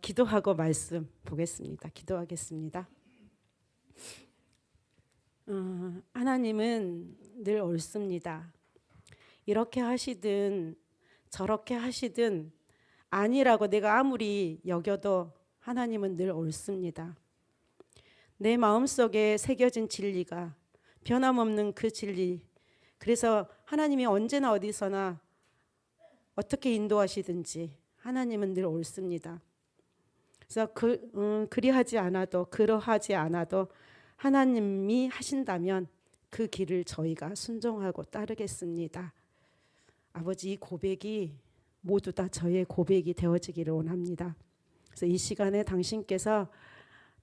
기도하고 말씀 보겠습니다. 기도하겠습니다. 하나님은 늘 옳습니다. 이렇게 하시든 저렇게 하시든 아니라고 내가 아무리 여겨도 하나님은 늘 옳습니다. 내 마음속에 새겨진 진리가 변함없는 그 진리, 그래서 하나님이 언제나 어디서나 어떻게 인도하시든지 하나님은 늘 옳습니다. 그래서 그리하지 않아도 그러하지 않아도 하나님이 하신다면 그 길을 저희가 순종하고 따르겠습니다. 아버지, 이 고백이 모두 다 저의 고백이 되어지기를 원합니다. 그래서 이 시간에 당신께서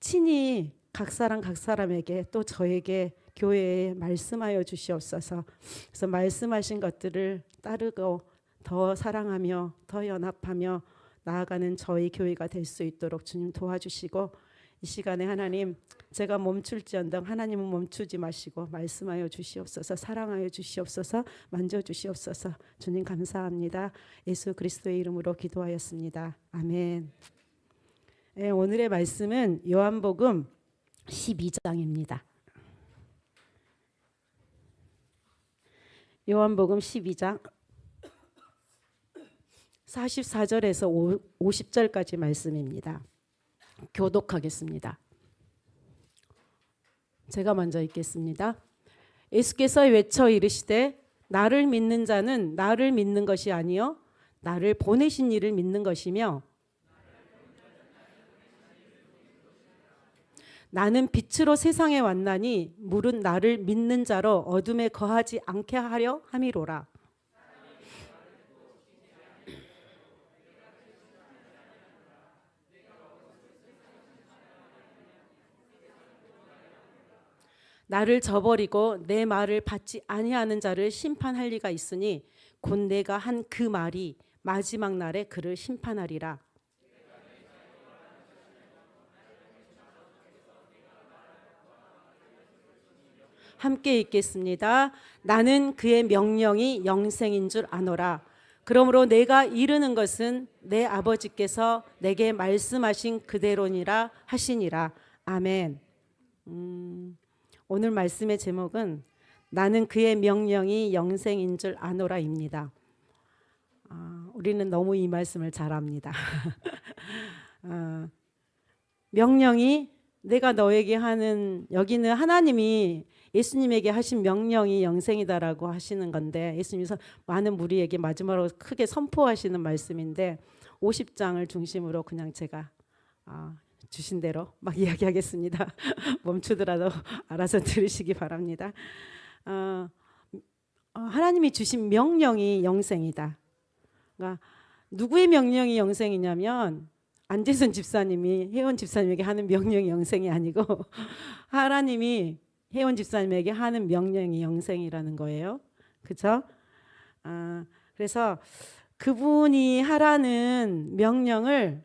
친히 각 사람에게 또 저에게 교회에 말씀하여 주시옵소서. 그래서 말씀하신 것들을 따르고 더 사랑하며 더 연합하며 나아가는 저희 교회가 될 수 있도록 주님 도와주시고, 이 시간에 하나님, 제가 멈출지언정 하나님은 멈추지 마시고 말씀하여 주시옵소서, 사랑하여 주시옵소서, 만져주시옵소서. 주님 감사합니다. 예수 그리스도의 이름으로 기도하였습니다. 아멘. 네, 오늘의 말씀은 요한복음 12장입니다. 요한복음 12장 44절에서 50절까지 말씀입니다. 교독하겠습니다. 제가 먼저 읽겠습니다. 예수께서 외쳐 이르시되 나를 믿는 자는 나를 믿는 것이 아니요 나를 보내신 이를 믿는 것이며, 나는 빛으로 세상에 왔나니 물은 나를 믿는 자로 어둠에 거하지 않게 하려 함이로라. 나를 저버리고 내 말을 받지 아니하는 자를 심판할 리가 있으니 곧 내가 한 그 말이 마지막 날에 그를 심판하리라. 함께 읽겠습니다. 나는 그의 명령이 영생인 줄 아노라. 그러므로 내가 이르는 것은 내 아버지께서 내게 말씀하신 그대로니라 하시니라. 아멘. 오늘 말씀의 제목은 나는 그의 명령이 영생인 줄 아노라입니다. 우리는 너무 이 말씀을 잘 압니다. 명령이 내가 너에게 하는, 여기는 하나님이 예수님에게 하신 명령이 영생이다라고 하시는 건데, 예수님께서 많은 무리에게 마지막으로 크게 선포하시는 말씀인데 50장을 중심으로 그냥 제가 주신 대로 막 이야기하겠습니다. 멈추더라도 알아서 들으시기 바랍니다. 하나님이 주신 명령이 영생이다. 그러니까 누구의 명령이 영생이냐면 안재선 집사님이 혜원 집사님에게 하는 명령이 영생이 아니고 하나님이 혜원 집사님에게 하는 명령이 영생이라는 거예요. 그렇죠? 그래서 그분이 하라는 명령을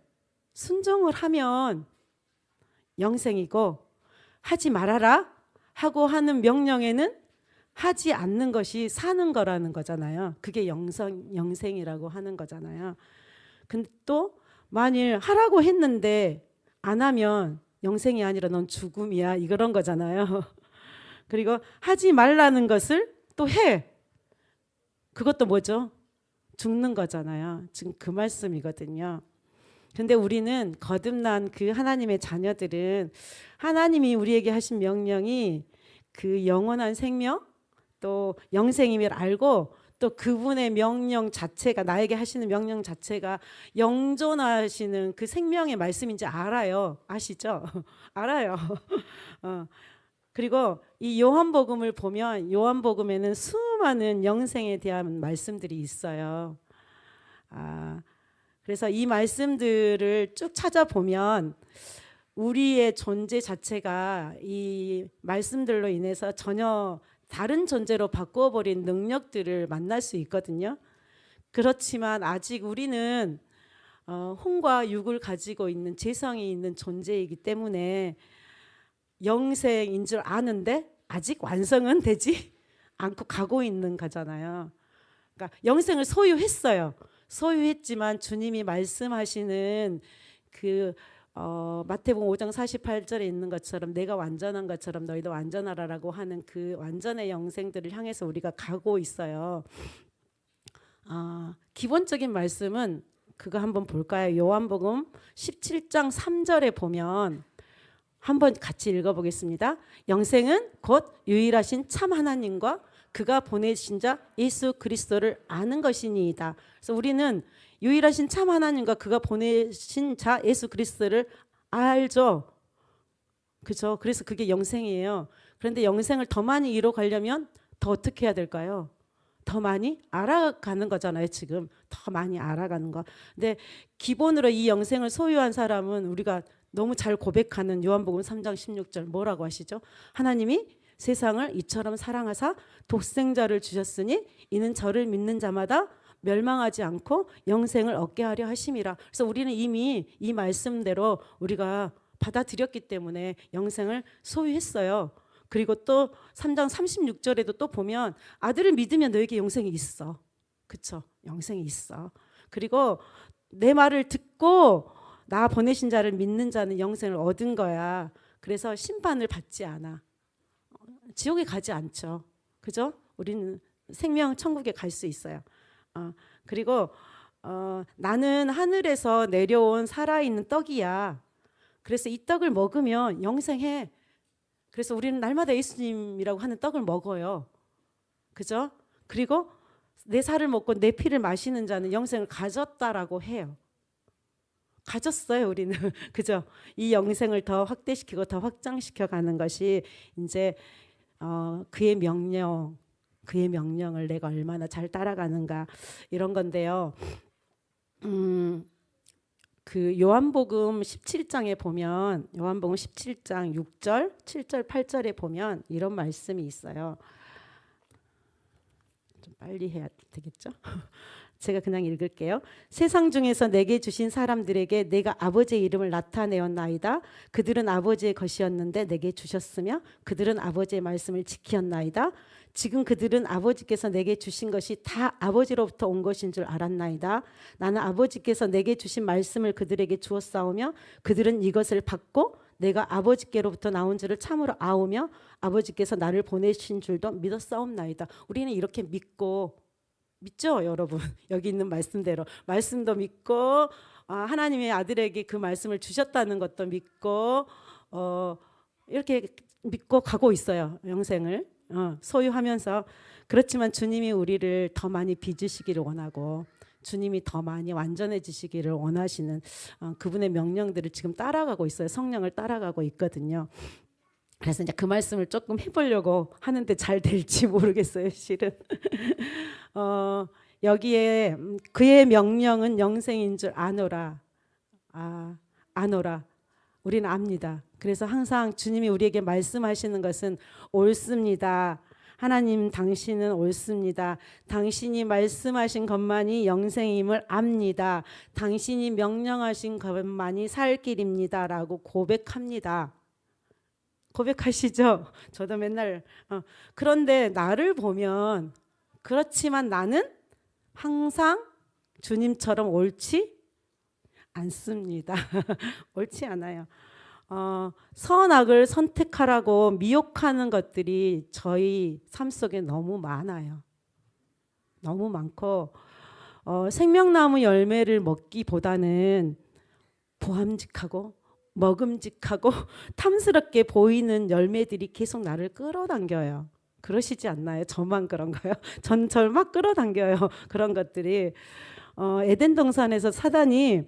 순종을 하면 영생이고, 하지 말아라 하고 하는 명령에는 하지 않는 것이 사는 거라는 거잖아요. 그게 영생이라고 하는 거잖아요. 근데 또 만일 하라고 했는데 안 하면 영생이 아니라 넌 죽음이야, 이런 거잖아요. 그리고 하지 말라는 것을 또 해. 그것도 뭐죠? 죽는 거잖아요. 지금 그 말씀이거든요. 근데 우리는 거듭난 그 하나님의 자녀들은 하나님이 우리에게 하신 명령이 그 영원한 생명, 또 영생임을 알고, 또 그분의 명령 자체가, 나에게 하시는 명령 자체가 영존하시는 그 생명의 말씀인지 알아요. 아시죠? 알아요. 그리고 이 요한복음을 보면 요한복음에는 수많은 영생에 대한 말씀들이 있어요. 그래서 이 말씀들을 쭉 찾아보면 우리의 존재 자체가 이 말씀들로 인해서 전혀 다른 존재로 바꾸어버린 능력들을 만날 수 있거든요. 그렇지만 아직 우리는 혼과 육을 가지고 있는 재성이 있는 존재이기 때문에 영생인 줄 아는데 아직 완성은 되지 않고 가고 있는 거잖아요. 그러니까 영생을 소유했어요. 소유했지만 주님이 말씀하시는 그 마태복음 5장 48절에 있는 것처럼 내가 완전한 것처럼 너희도 완전하라라고 하는 그 완전의 영생들을 향해서 우리가 가고 있어요. 기본적인 말씀은 그거 한번 볼까요? 요한복음 17장 3절에 보면 한번 같이 읽어보겠습니다. 영생은 곧 유일하신 참 하나님과 그가 보내신 자 예수 그리스도를 아는 것이니이다. 그래서 우리는 유일하신 참 하나님과 그가 보내신 자 예수 그리스도를 알죠. 그죠? 그래서 그게 영생이에요. 그런데 영생을 더 많이 이뤄가려면 더 어떻게 해야 될까요? 더 많이 알아가는 거잖아요. 지금 더 많이 알아가는 거. 근데 기본으로 이 영생을 소유한 사람은 우리가 너무 잘 고백하는 요한복음 3장 16절 뭐라고 하시죠? 하나님이 세상을 이처럼 사랑하사 독생자를 주셨으니 이는 저를 믿는 자마다 멸망하지 않고 영생을 얻게 하려 하심이라. 그래서 우리는 이미 이 말씀대로 우리가 받아들였기 때문에 영생을 소유했어요. 그리고 또 3장 36절에도 또 보면 아들을 믿으면 너에게 영생이 있어. 그렇죠? 영생이 있어. 그리고 내 말을 듣고 나 보내신 자를 믿는 자는 영생을 얻은 거야. 그래서 심판을 받지 않아. 지옥에 가지 않죠. 그죠? 우리는 생명 천국에 갈 수 있어요. 그리고 나는 하늘에서 내려온 살아있는 떡이야. 그래서 이 떡을 먹으면 영생해. 그래서 우리는 날마다 예수님이라고 하는 떡을 먹어요. 그죠? 그리고 내 살을 먹고 내 피를 마시는 자는 영생을 가졌다라고 해요. 가졌어요, 우리는. 그죠? 이 영생을 더 확대시키고 더 확장시켜 가는 것이 이제 그의 명령을 내가 얼마나 잘 따라가는가 이런 건데요. 그 요한복음 17장에 보면 요한복음 17장 6절, 7절, 8절에 보면 이런 말씀이 있어요. 좀 빨리 해야 되겠죠? 제가 그냥 읽을게요. 세상 중에서 내게 주신 사람들에게 내가 아버지의 이름을 나타내었나이다. 그들은 아버지의 것이었는데 내게 주셨으며 그들은 아버지의 말씀을 지켰나이다. 지금 그들은 아버지께서 내게 주신 것이 다 아버지로부터 온 것인 줄 알았나이다. 나는 아버지께서 내게 주신 말씀을 그들에게 주었사오며 그들은 이것을 받고 내가 아버지께로부터 나온 줄을 참으로 아오며 아버지께서 나를 보내신 줄도 믿었사옵나이다. 우리는 이렇게 믿죠, 여러분? 여기 있는 말씀대로 말씀도 믿고 하나님의 아들에게 그 말씀을 주셨다는 것도 믿고 이렇게 믿고 가고 있어요. 영생을 소유하면서. 그렇지만 주님이 우리를 더 많이 빚으시기를 원하고 주님이 더 많이 완전해지시기를 원하시는 그분의 명령들을 지금 따라가고 있어요. 성령을 따라가고 있거든요. 그래서 이제 그 말씀을 조금 해보려고 하는데 잘 될지 모르겠어요, 실은. 여기에 그의 명령은 영생인 줄 아노라. 아노라. 우리는 압니다. 그래서 항상 주님이 우리에게 말씀하시는 것은 옳습니다. 하나님 당신은 옳습니다. 당신이 말씀하신 것만이 영생임을 압니다. 당신이 명령하신 것만이 살 길입니다. 라고 고백합니다. 고백하시죠? 저도 맨날 그런데 나를 보면 그렇지만 나는 항상 주님처럼 옳지 않습니다. 옳지 않아요. 선악을 선택하라고 미혹하는 것들이 저희 삶 속에 너무 많아요. 너무 많고 생명나무 열매를 먹기보다는 보암직하고 먹음직하고 탐스럽게 보이는 열매들이 계속 나를 끌어당겨요. 그러시지 않나요? 저만 그런가요? 전 막 끌어당겨요. 그런 것들이. 에덴 동산에서 사단이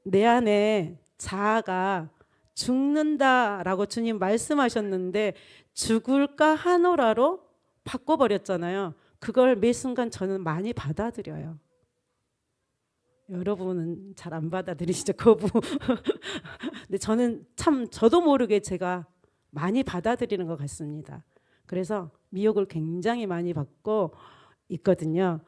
내 안에 자아가 죽는다라고 주님 말씀하셨는데 죽을까 하노라로 바꿔버렸잖아요. 그걸 매 순간 저는 많이 받아들여요. 여러분은 잘 안 받아들이시죠? 거부. 근데 저는 참 저도 모르게 제가 많이 받아들이는 것 같습니다. 그래서 미혹을 굉장히 많이 받고 있거든요.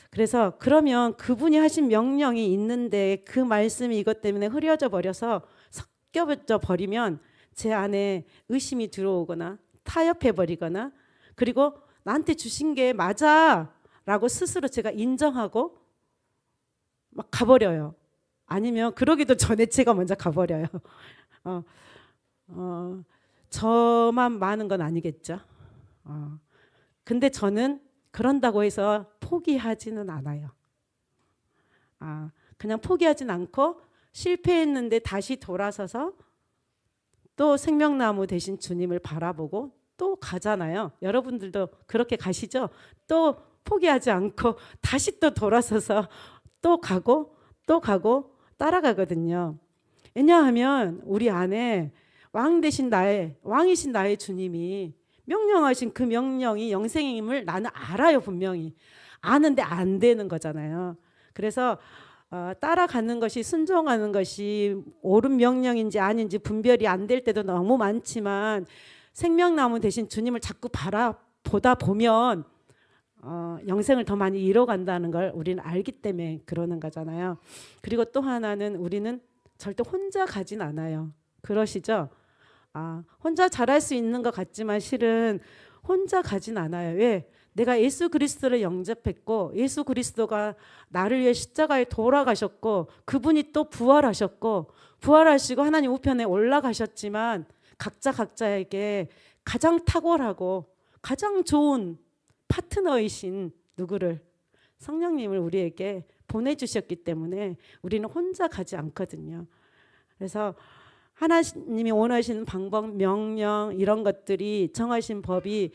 그래서 그러면 그분이 하신 명령이 있는데 그 말씀이 이것 때문에 흐려져 버려서 섞여져 버리면 제 안에 의심이 들어오거나 타협해 버리거나 그리고 나한테 주신 게 맞아 라고 스스로 제가 인정하고 막 가버려요. 아니면 그러기도 전에 제가 먼저 가버려요. 어, 저만 많은 건 아니겠죠. 근데 저는 그런다고 해서 포기하지는 않아요. 그냥 포기하진 않고 실패했는데 다시 돌아서서 또 생명나무 대신 주님을 바라보고 또 가잖아요. 여러분들도 그렇게 가시죠? 또 포기하지 않고 다시 또 돌아서서 또 가고 또 가고 따라가거든요. 왜냐하면 우리 안에 왕이신 나의 주님이 명령하신 그 명령이 영생임을 나는 알아요. 분명히 아는데 안 되는 거잖아요. 그래서 따라가는 것이, 순종하는 것이 옳은 명령인지 아닌지 분별이 안 될 때도 너무 많지만 생명나무 대신 주님을 자꾸 바라보다 보면 영생을 더 많이 이뤄간다는 걸 우리는 알기 때문에 그러는 거잖아요. 그리고 또 하나는 우리는 절대 혼자 가진 않아요. 그러시죠? 혼자 잘할 수 있는 것 같지만 실은 혼자 가진 않아요. 왜? 내가 예수 그리스도를 영접했고 예수 그리스도가 나를 위해 십자가에 돌아가셨고 그분이 또 부활하시고 하나님 우편에 올라가셨지만 각자에게 가장 탁월하고 가장 좋은 파트너이신 누구를, 성령님을 우리에게 보내주셨기 때문에 우리는 혼자 가지 않거든요. 그래서 하나님이 원하시는 방법, 명령 이런 것들이 정하신 법이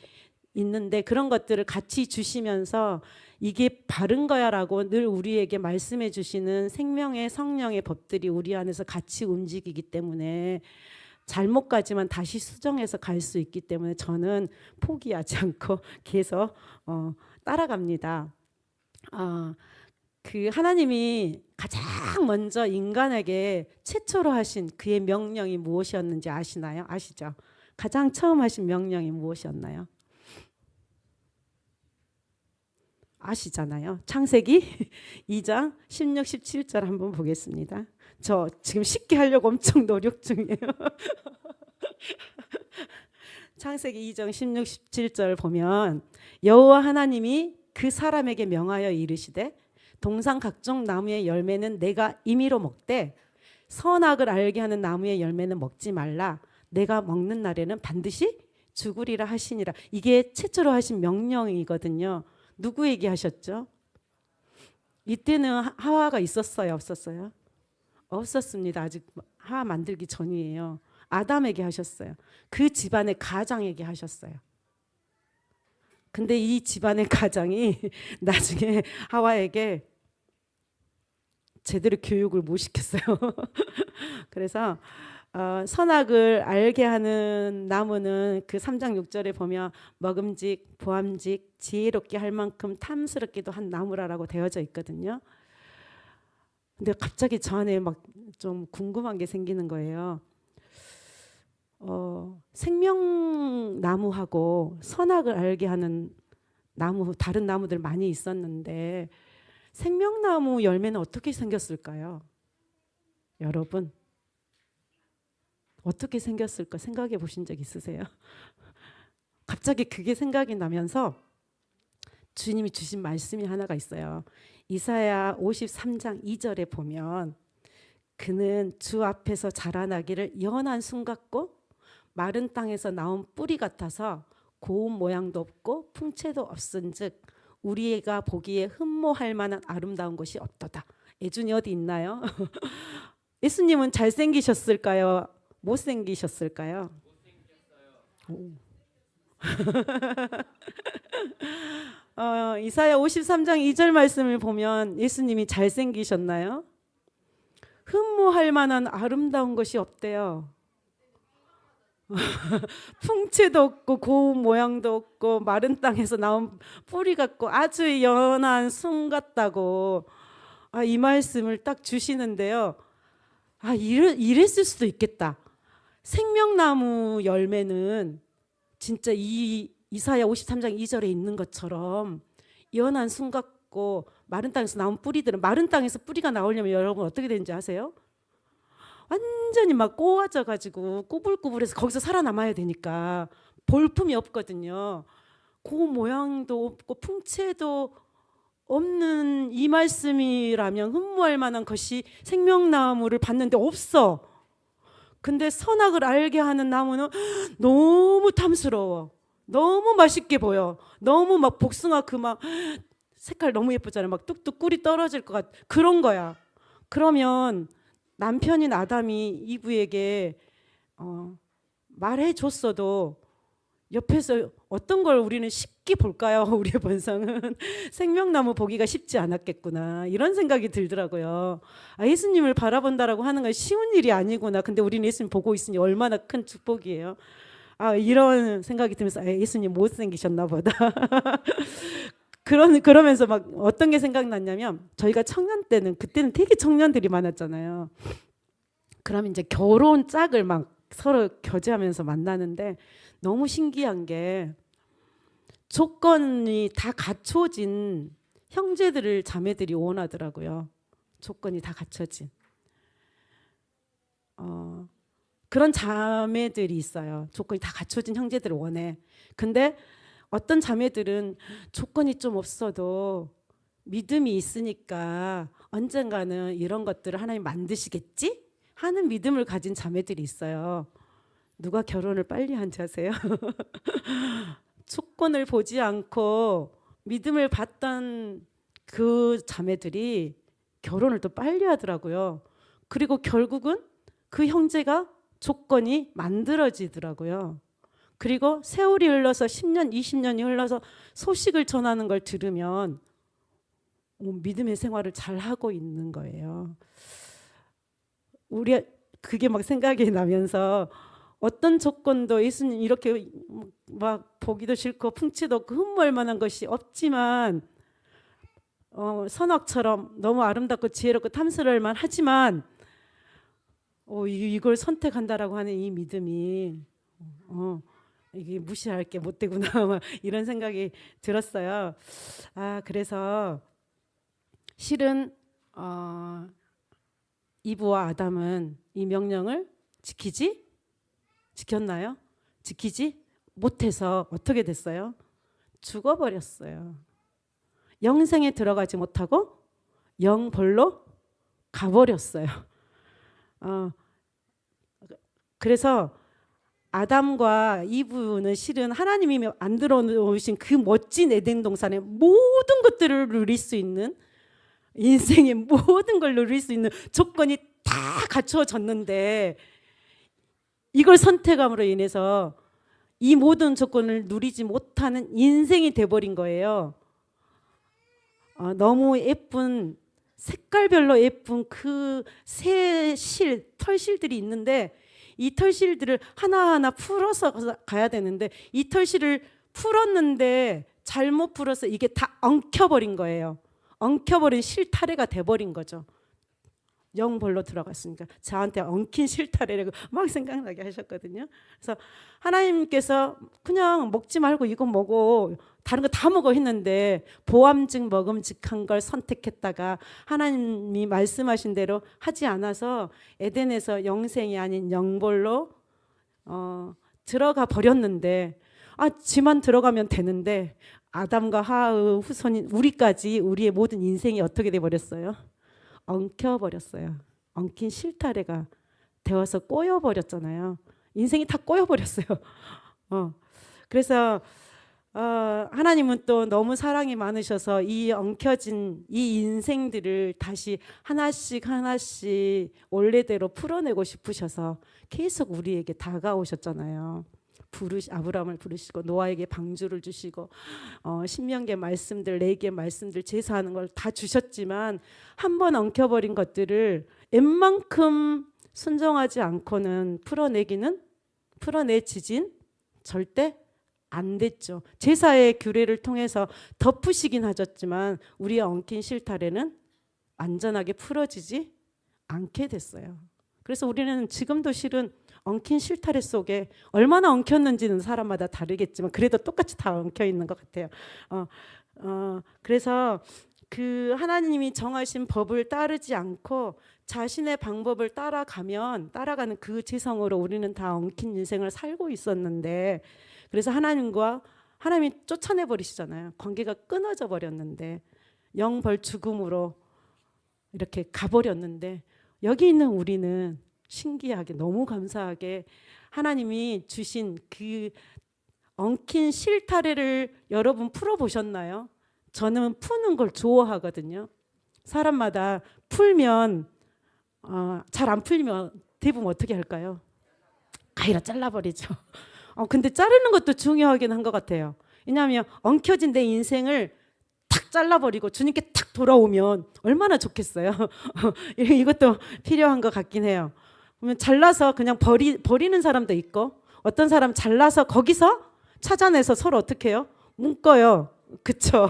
있는데 그런 것들을 같이 주시면서 이게 바른 거야라고 늘 우리에게 말씀해 주시는 생명의 성령의 법들이 우리 안에서 같이 움직이기 때문에 잘못 가지만 다시 수정해서 갈 수 있기 때문에 저는 포기하지 않고 계속 따라갑니다. 그 하나님이 가장 먼저 인간에게 최초로 하신 그의 명령이 무엇이었는지 아시나요? 아시죠? 가장 처음 하신 명령이 무엇이었나요? 아시잖아요. 창세기 2장 16, 17절 한번 보겠습니다. 저 지금 쉽게 하려고 엄청 노력 중이에요. 창세기 2장 16, 17절 보면 여호와 하나님이 그 사람에게 명하여 이르시되 동산 각종 나무의 열매는 내가 임의로 먹되 선악을 알게 하는 나무의 열매는 먹지 말라. 내가 먹는 날에는 반드시 죽으리라 하시니라. 이게 최초로 하신 명령이거든요. 누구에게 하셨죠? 이때는 하와가 있었어요? 없었어요? 없었습니다. 아직 하와 만들기 전이에요. 아담에게 하셨어요. 그 집안의 가장에게 하셨어요. 근데 이 집안의 가장이 나중에 하와에게 제대로 교육을 못 시켰어요. 그래서 선악을 알게 하는 나무는 그 3장 6절에 보면 먹음직, 보암직, 지혜롭게 할 만큼 탐스럽기도 한 나무라고 되어져 있거든요. 근데 갑자기 저 안에 막 좀 궁금한 게 생기는 거예요. 생명나무하고 선악을 알게 하는 나무, 다른 나무들 많이 있었는데 생명나무 열매는 어떻게 생겼을까요? 여러분 어떻게 생겼을까 생각해 보신 적 있으세요? 갑자기 그게 생각이 나면서 주님이 주신 말씀이 하나가 있어요. 이사야 53장 2절에 보면 그는 주 앞에서 자라나기를 연한 순 같고 마른 땅에서 나온 뿌리 같아서 고운 모양도 없고 풍채도 없은즉 우리가 보기에 흠모할 만한 아름다운 것이 없도다. 예준이 어디 있나요? 예수님은 잘생기셨을까요? 못생기셨을까요? 이사야 53장 2절 말씀을 보면 예수님이 잘생기셨나요? 흠모할 만한 아름다운 것이 없대요. 풍채도 없고 고운 모양도 없고 마른 땅에서 나온 뿌리 같고 아주 연한 순 같다고 이 말씀을 딱 주시는데요. 이랬을 수도 있겠다. 생명나무 열매는 진짜 이사야 53장 2절에 있는 것처럼 연한 순 같고 마른 땅에서 나온 뿌리들은 마른 땅에서 뿌리가 나오려면 여러분 어떻게 되는지 아세요? 완전히 막 꼬아져 가지고 꾸불꾸불해서 거기서 살아남아야 되니까 볼품이 없거든요. 그 모양도 없고 풍채도 없는 이 말씀이라면 흠모할 만한 것이 생명나무를 봤는데 없어. 근데 선악을 알게 하는 나무는 너무 탐스러워. 너무 맛있게 보여. 너무 막 복숭아 그 막 색깔 너무 예쁘잖아요. 막 뚝뚝 꿀이 떨어질 것 같. 그런 거야. 그러면 남편인 아담이 이브에게 말해줬어도 옆에서 어떤 걸 우리는 쉽게 볼까요? 우리의 본성은 생명나무 보기가 쉽지 않았겠구나 이런 생각이 들더라고요. 아, 예수님을 바라본다라고 하는 건 쉬운 일이 아니구나. 근데 우리는 예수님 보고 있으니 얼마나 큰 축복이에요. 아, 이런 생각이 들면서 아, 예수님 못생기셨나 보다. 그러면서 막 어떤 게 생각났냐면 저희가 청년 때는 그때는 되게 청년들이 많았잖아요. 그러면 이제 결혼 짝을 막 서로 교제하면서 만나는데 너무 신기한 게 조건이 다 갖춰진 형제들을 자매들이 원하더라고요. 조건이 다 갖춰진 그런 자매들이 있어요. 조건이 다 갖춰진 형제들을 원해. 근데 어떤 자매들은 조건이 좀 없어도 믿음이 있으니까 언젠가는 이런 것들을 하나님 만드시겠지? 하는 믿음을 가진 자매들이 있어요. 누가 결혼을 빨리 한지 아세요? 조건을 보지 않고 믿음을 받던 그 자매들이 결혼을 또 빨리 하더라고요. 그리고 결국은 그 형제가 조건이 만들어지더라고요. 그리고 세월이 흘러서 10년, 20년이 흘러서 소식을 전하는 걸 들으면 믿음의 생활을 잘 하고 있는 거예요. 우리 그게 막 생각이 나면서 어떤 조건도 예수님 이렇게 막 보기도 싫고 풍치도 없고 흠모할 만한 것이 없지만 선악처럼 너무 아름답고 지혜롭고 탐스러울 만하지만 이걸 선택한다라고 하는 이 믿음이 이게 무시할 게 못 되구나 이런 생각이 들었어요. 아, 그래서 실은 이브와 아담은 이 명령을 지켰나요? 지키지 못해서 어떻게 됐어요? 죽어버렸어요. 영생에 들어가지 못하고 영벌로 가버렸어요. 그래서 아담과 이브는 실은 하나님이 만들어 놓으신 그 멋진 에덴 동산의 모든 것들을 누릴 수 있는 인생의 모든 걸 누릴 수 있는 조건이 다 갖춰졌는데 이걸 선택함으로 인해서 이 모든 조건을 누리지 못하는 인생이 돼버린 거예요. 너무 예쁜 색깔별로 예쁜 그 털실들이 있는데 이 털실들을 하나하나 풀어서 가야 되는데 이 털실을 풀었는데 잘못 풀어서 이게 다 엉켜버린 거예요. 엉켜버린 실타래가 돼버린 거죠. 영벌로 들어갔으니까 저한테 엉킨 실타래라고 막 생각나게 하셨거든요. 그래서 하나님께서 그냥 먹지 말고 이거 먹어 다른 거 다 먹어 했는데 보암직 먹음직한 걸 선택했다가 하나님이 말씀하신 대로 하지 않아서 에덴에서 영생이 아닌 영벌로 들어가 버렸는데 지만 들어가면 되는데 아담과 하와의 후손인 우리까지 우리의 모든 인생이 어떻게 돼 버렸어요? 엉켜버렸어요. 엉킨 실타래가 되어서 꼬여버렸잖아요. 인생이 다 꼬여버렸어요. 그래서 하나님은 또 너무 사랑이 많으셔서 이 엉켜진 이 인생들을 다시 하나씩 하나씩 원래대로 풀어내고 싶으셔서 계속 우리에게 다가오셨잖아요. 아브라함을 부르시고 노아에게 방주를 주시고 신명기의 말씀들, 레위기의 말씀들, 제사하는 걸 다 주셨지만 한 번 엉켜버린 것들을 웬만큼 순종하지 않고는 풀어내지진 절대 안 됐죠. 제사의 규례를 통해서 덮으시긴 하셨지만 우리의 엉킨 실타래는 완전하게 풀어지지 않게 됐어요. 그래서 우리는 지금도 실은 엉킨 실타래 속에 얼마나 엉켰는지는 사람마다 다르겠지만 그래도 똑같이 다 엉켜 있는 것 같아요. 그래서 그 하나님이 정하신 법을 따르지 않고 자신의 방법을 따라가는 그 지성으로 우리는 다 엉킨 인생을 살고 있었는데 그래서 하나님이 쫓아내 버리시잖아요. 관계가 끊어져 버렸는데 영벌 죽음으로 이렇게 가버렸는데 여기 있는 우리는 신기하게 너무 감사하게 하나님이 주신 그 엉킨 실타래를 여러분 풀어보셨나요? 저는 푸는 걸 좋아하거든요. 사람마다 풀면 잘 안 풀리면 대부분 어떻게 할까요? 가위로 잘라버리죠. 근데 자르는 것도 중요하긴 한 것 같아요. 왜냐하면 엉켜진 내 인생을 탁 잘라버리고 주님께 탁 돌아오면 얼마나 좋겠어요. 이것도 필요한 것 같긴 해요. 그러면 잘라서 그냥 버리는 사람도 있고 어떤 사람 잘라서 거기서 찾아내서 서로 어떻게 해요? 묶어요. 그쵸?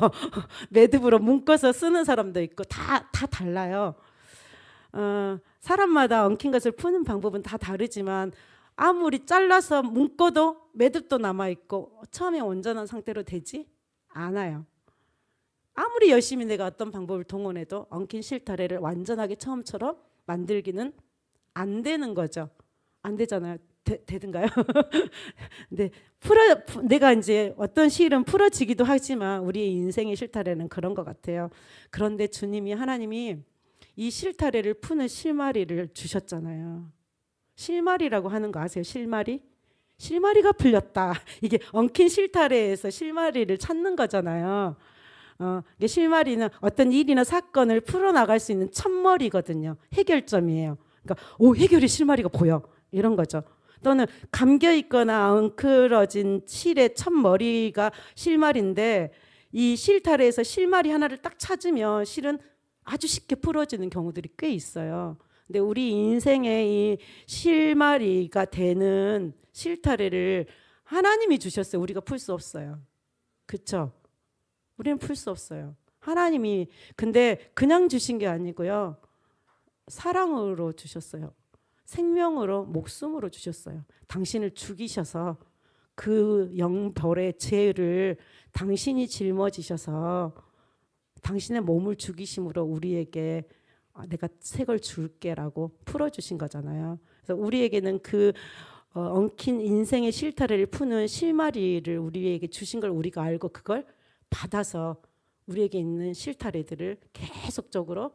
매듭으로 묶어서 쓰는 사람도 있고 다 달라요. 사람마다 엉킨 것을 푸는 방법은 다 다르지만 아무리 잘라서 묶어도 매듭도 남아있고 처음에 온전한 상태로 되지 않아요. 아무리 열심히 내가 어떤 방법을 동원해도 엉킨 실타래를 완전하게 처음처럼 만들기는 안 되는 거죠. 안 되잖아요. 되든가요? 근데 내가 이제 어떤 실은 풀어지기도 하지만 우리의 인생의 실타래는 그런 것 같아요. 그런데 하나님이 이 실타래를 푸는 실마리를 주셨잖아요. 실마리라고 하는 거 아세요? 실마리가 풀렸다. 이게 엉킨 실타래에서 실마리를 찾는 거잖아요. 이게 실마리는 어떤 일이나 사건을 풀어나갈 수 있는 첫머리거든요. 해결점이에요. 그러니까 해결의 실마리가 보여. 이런 거죠. 또는 감겨있거나 엉클어진 실의 첫머리가 실마리인데 이 실타래에서 실마리 하나를 딱 찾으면 실은 아주 쉽게 풀어지는 경우들이 꽤 있어요. 근데 우리 인생의 이 실마리가 되는 실타래를 하나님이 주셨어요. 우리가 풀 수 없어요. 그렇죠? 우리는 풀 수 없어요. 하나님이 근데 그냥 주신 게 아니고요. 사랑으로 주셨어요. 생명으로 목숨으로 주셨어요. 당신을 죽이셔서 그 영벌의 죄를 당신이 짊어지셔서 당신의 몸을 죽이심으로 우리에게 내가 새 걸 줄게라고 풀어주신 거잖아요. 그래서 우리에게는 그 엉킨 인생의 실타래를 푸는 실마리를 우리에게 주신 걸 우리가 알고 그걸 받아서 우리에게 있는 실타래들을 계속적으로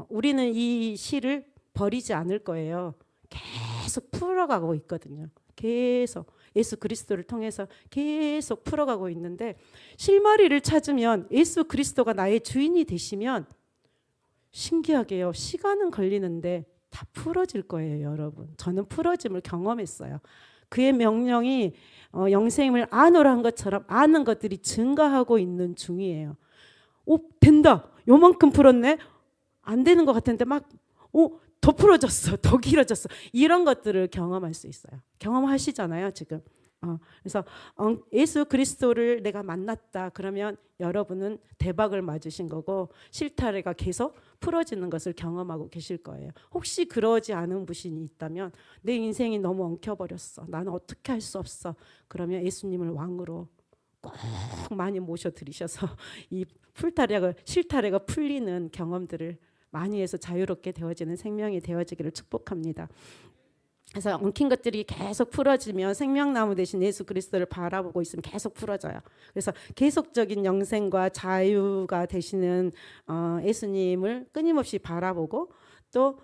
우리는 이 실을 버리지 않을 거예요. 계속 풀어가고 있거든요. 계속 예수 그리스도를 통해서 계속 풀어가고 있는데 실마리를 찾으면 예수 그리스도가 나의 주인이 되시면 신기하게요. 시간은 걸리는데 다 풀어질 거예요, 여러분. 저는 풀어짐을 경험했어요. 그의 명령이 영생을 안으로 것처럼 아는 것들이 증가하고 있는 중이에요. 된다. 요만큼 풀었네. 안 되는 것 같은데 더 풀어졌어. 더 길어졌어. 이런 것들을 경험할 수 있어요. 경험하시잖아요, 지금. 그래서 예수 그리스도를 내가 만났다 그러면 여러분은 대박을 맞으신 거고 실타래가 계속 풀어지는 것을 경험하고 계실 거예요. 혹시 그러지 않은 분이 있다면 내 인생이 너무 엉켜버렸어. 나는 어떻게 할 수 없어. 그러면 예수님을 왕으로 꼭 많이 모셔드리셔서 이 실타래가 풀리는 경험들을 많이 해서 자유롭게 되어지는 생명이 되어지기를 축복합니다. 그래서 엉킨 것들이 계속 풀어지면 생명나무 대신 예수 그리스도를 바라보고 있으면 계속 풀어져요. 그래서 계속적인 영생과 자유가 되시는 예수님을 끊임없이 바라보고 또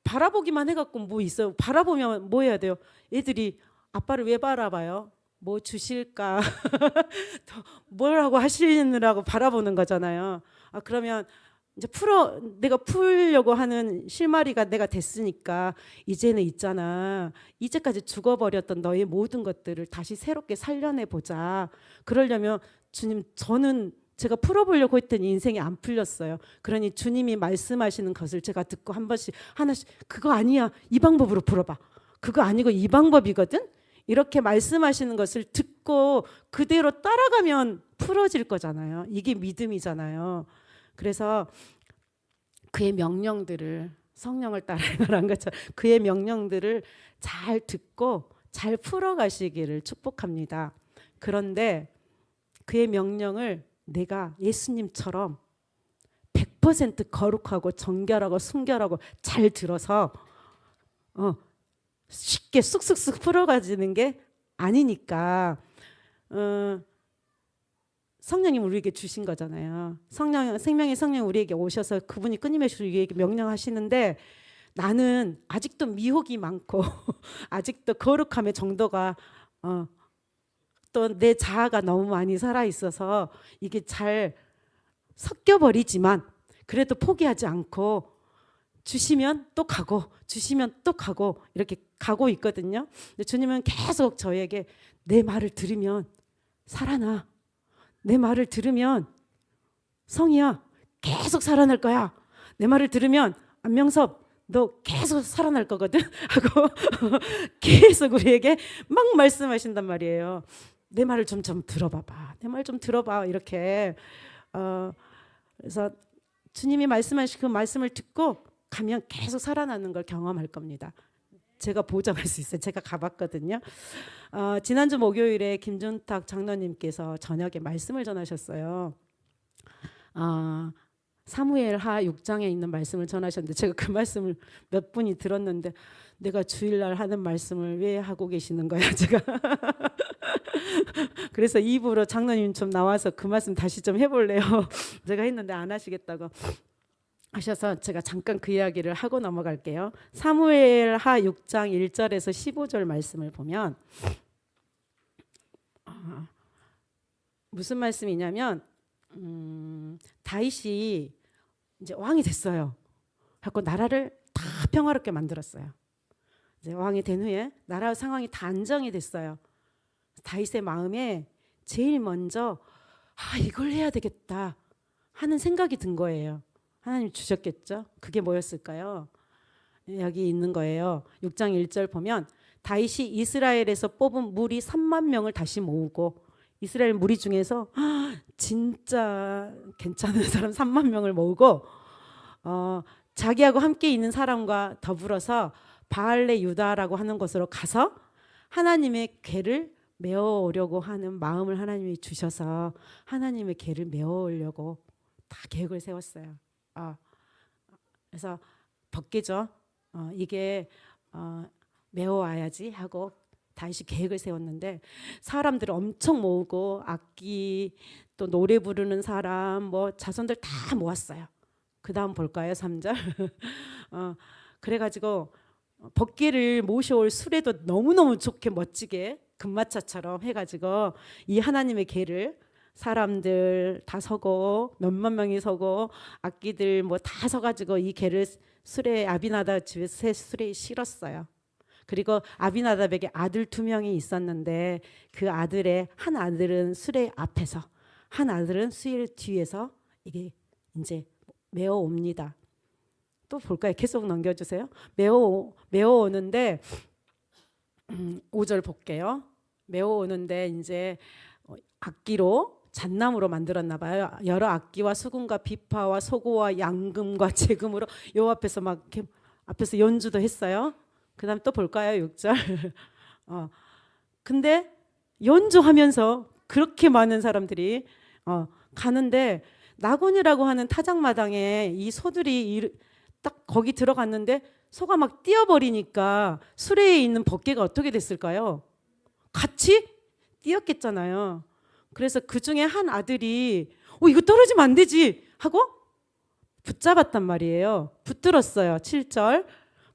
바라보기만 해갖고 뭐 있어요? 바라보면 뭐 해야 돼요? 애들이 아빠를 왜 바라봐요? 뭐 주실까? 뭐라고 하시느라고 바라보는 거잖아요. 그러면 이제 내가 풀려고 하는 실마리가 내가 됐으니까 이제는 있잖아. 이제까지 죽어버렸던 너의 모든 것들을 다시 새롭게 살려내 보자. 그러려면 주님, 저는 제가 풀어보려고 했던 인생이 안 풀렸어요. 그러니 주님이 말씀하시는 것을 제가 듣고 한 번씩 하나씩 그거 아니야. 이 방법으로 풀어봐. 그거 아니고 이 방법이거든. 이렇게 말씀하시는 것을 듣고 그대로 따라가면 풀어질 거잖아요. 이게 믿음이잖아요. 그래서 그의 명령들을 성령을 따라가라는 것처럼 그의 명령들을 잘 듣고 잘 풀어가시기를 축복합니다. 그런데 그의 명령을 내가 예수님처럼 100% 거룩하고 정결하고 순결하고 잘 들어서 쉽게 쑥쑥쑥 풀어가지는 게 아니니까 성령님 우리에게 주신 거잖아요. 생명의 성령 우리에게 오셔서 그분이 끊임없이 우리에게 명령하시는데 나는 아직도 미혹이 많고 아직도 거룩함의 정도가 또 내 자아가 너무 많이 살아 있어서 이게 잘 섞여 버리지만 그래도 포기하지 않고 주시면 또 가고 주시면 또 가고 이렇게 가고 있거든요. 근데 주님은 계속 저에게 내 말을 들으면 살아나. 내 말을 들으면 성희야 계속 살아날 거야. 내 말을 들으면 안명섭 너 계속 살아날 거거든 하고 계속 우리에게 막 말씀하신단 말이에요. 내 말을 좀 들어봐봐. 내 말 좀 들어봐. 이렇게 그래서 주님이 말씀하신 그 말씀을 듣고 가면 계속 살아나는 걸 경험할 겁니다. 제가 보장할 수 있어요. 제가 가봤거든요. 지난주 목요일에 김준탁 장로님께서 저녁에 말씀을 전하셨어요. 사무엘하 6장에 있는 말씀을 전하셨는데 제가 그 말씀을 몇 분이 들었는데 내가 주일날 하는 말씀을 왜 하고 계시는 거야 제가. 그래서 입으로 장로님 좀 나와서 그 말씀 다시 좀 해볼래요. 제가 했는데 안 하시겠다고 하셔서 제가 잠깐 그 이야기를 하고 넘어갈게요. 사무엘하 6장 1절에서 15절 말씀을 보면 무슨 말씀이냐면 다윗이 이제 왕이 됐어요. 하고 나라를 다 평화롭게 만들었어요. 이제 왕이 된 후에 나라 상황이 다 안정이 됐어요. 다윗의 마음에 제일 먼저 이걸 해야 되겠다 하는 생각이 든 거예요. 하나님 주셨겠죠? 그게 뭐였을까요? 여기 있는 거예요. 6장 1절 보면 다윗이 이스라엘에서 뽑은 무리 3만 명을 다시 모으고 이스라엘 무리 중에서 진짜 괜찮은 사람 3만 명을 모으고 자기하고 함께 있는 사람과 더불어서 바알레 유다라고 하는 곳으로 가서 하나님의 궤를 메어오려고 하는 마음을 하나님이 주셔서 하나님의 궤를 메어오려고 다 계획을 세웠어요. 그래서 벗기죠. 이게 메어와야지 하고 다시 계획을 세웠는데 사람들을 엄청 모으고 악기 또 노래 부르는 사람 뭐 자손들 다 모았어요. 그 다음 볼까요? 3절. 그래가지고 법궤를 모셔올 수레도 너무너무 좋게 멋지게 금마차처럼 해가지고 이 하나님의 궤를 사람들 다 서고 몇만 명이 서고 악기들 뭐 다 서가지고 이 궤를 수레 아비나답 집에서 새 수레에 실었어요. 그리고 아비나답에게 아들 2명이 있었는데 그 아들의 한 아들은 수레 앞에서 한 아들은 수레 뒤에서 이게 이제 메어 옵니다. 또 볼까요? 계속 넘겨주세요. 메어 오는데 5절 볼게요. 메어 오는데 이제 악기로 잣나무로 만들었나 봐요. 여러 악기와 수금과 비파와 소고와 양금과 재금으로 요 앞에서 막 이렇게 앞에서 연주도 했어요. 그다음 또 볼까요? 6절. 근데 연주하면서 그렇게 많은 사람들이 가는데 나곤이라고 하는 타작마당에 이 소들이 딱 거기 들어갔는데 소가 막 뛰어버리니까 수레에 있는 법궤가 어떻게 됐을까요? 같이 뛰었겠잖아요. 그래서 그 중에 한 아들이 이거 떨어지면 안 되지 하고 붙잡았단 말이에요. 붙들었어요. 7절.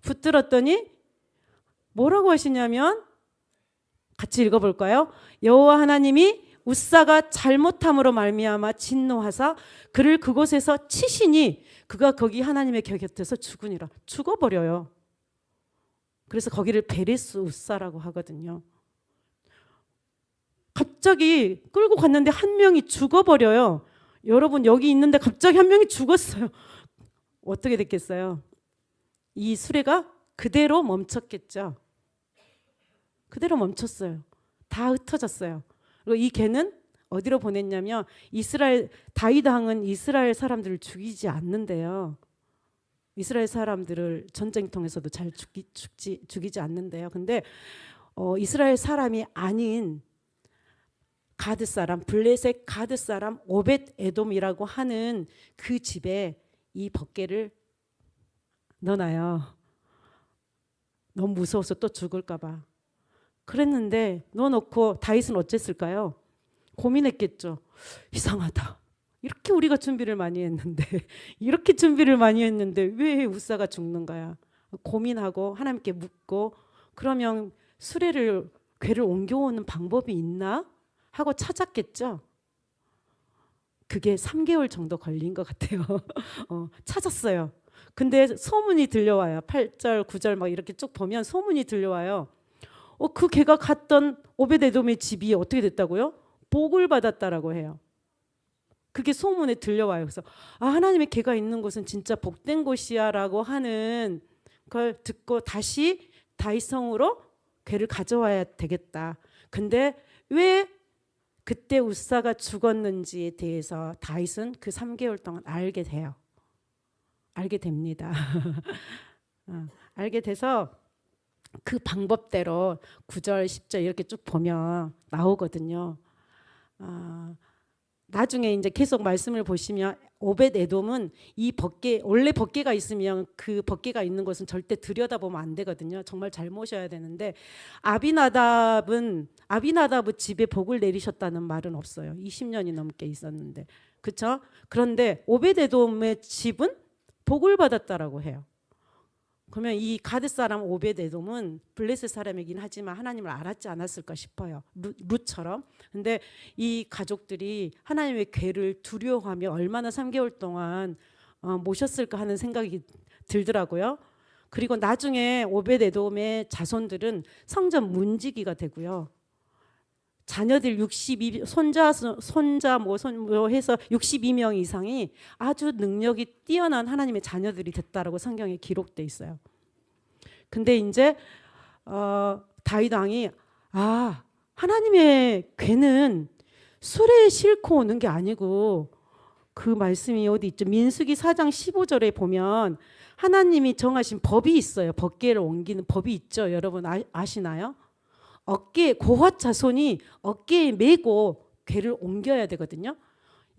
붙들었더니 뭐라고 하시냐면 같이 읽어볼까요? 여호와 하나님이 웃사가 잘못함으로 말미암아 진노하사 그를 그곳에서 치시니 그가 거기 하나님의 곁에서 죽으니라. 죽어버려요. 그래서 거기를 베레스 웃사라고 하거든요. 갑자기 끌고 갔는데 한 명이 죽어버려요. 여러분 여기 있는데 갑자기 한 명이 죽었어요. 어떻게 됐겠어요? 이 수레가 그대로 멈췄겠죠. 그대로 멈췄어요. 다 흩어졌어요. 그리고 이 개는 어디로 보냈냐면 다윗 왕은 이스라엘 사람들을 죽이지 않는데요. 이스라엘 사람들을 전쟁통에서도 잘 죽이지 않는데요. 근데 이스라엘 사람이 아닌 가드 사람, 블레셋 가드 사람 오벳 에돔이라고 하는 그 집에 이 법궤를 넣어놔요. 너무 무서워서 또 죽을까 봐. 그랬는데 넣어놓고 다윗은 어쨌을까요? 고민했겠죠. 이상하다. 이렇게 우리가 준비를 많이 했는데 이렇게 준비를 많이 했는데 왜 우사가 죽는 거야? 고민하고 하나님께 묻고 그러면 수레를 궤를 옮겨오는 방법이 있나 하고 찾았겠죠. 그게 3개월 정도 걸린 것 같아요. 찾았어요. 근데 소문이 들려와요. 8절, 9절 막 이렇게 쭉 보면 소문이 들려와요. 그 걔가 갔던 오베데돔의 집이 어떻게 됐다고요? 복을 받았다라고 해요. 그게 소문에 들려와요. 그래서 하나님의 걔가 있는 곳은 진짜 복된 곳이야라고 하는 걸 듣고 다시 다윗성으로 걔를 가져와야 되겠다. 근데 왜 그때 우사가 죽었는지에 대해서 다윗은 그 3개월 동안 알게 돼요. 알게 됩니다. 알게 돼서 그 방법대로 9절, 10절 이렇게 쭉 보면 나오거든요. 나중에 이제 계속 말씀을 보시면 오벳 에돔은 이 벗개, 원래 벗개가 있으면 그 벗개가 있는 곳은 절대 들여다보면 안 되거든요. 정말 잘 모셔야 되는데 아비나답 집에 복을 내리셨다는 말은 없어요. 20년이 넘게 있었는데, 그렇죠? 그런데 오벳 에돔의 집은 복을 받았다라고 해요. 그러면 이 가드 사람 오벳 에돔은 블레셋 사람이긴 하지만 하나님을 알았지 않았을까 싶어요. 룻처럼. 근데 이 가족들이 하나님의 궤를 두려워하며 얼마나 3개월 동안 모셨을까 하는 생각이 들더라고요. 그리고 나중에 오벳 에돔의 자손들은 성전 문지기가 되고요. 자녀들 손자 해서 62명 이상이 아주 능력이 뛰어난 하나님의 자녀들이 됐다라고 성경에 기록돼 있어요. 근데 이제 다윗 왕이 하나님의 궤는 수레에 싣고 오는 게 아니고, 그 말씀이 어디 있죠? 민수기 4장 15절에 보면 하나님이 정하신 법이 있어요. 벗개를 옮기는 법이 있죠. 여러분 아시나요? 고핫 자손이 어깨에 메고 궤를 옮겨야 되거든요.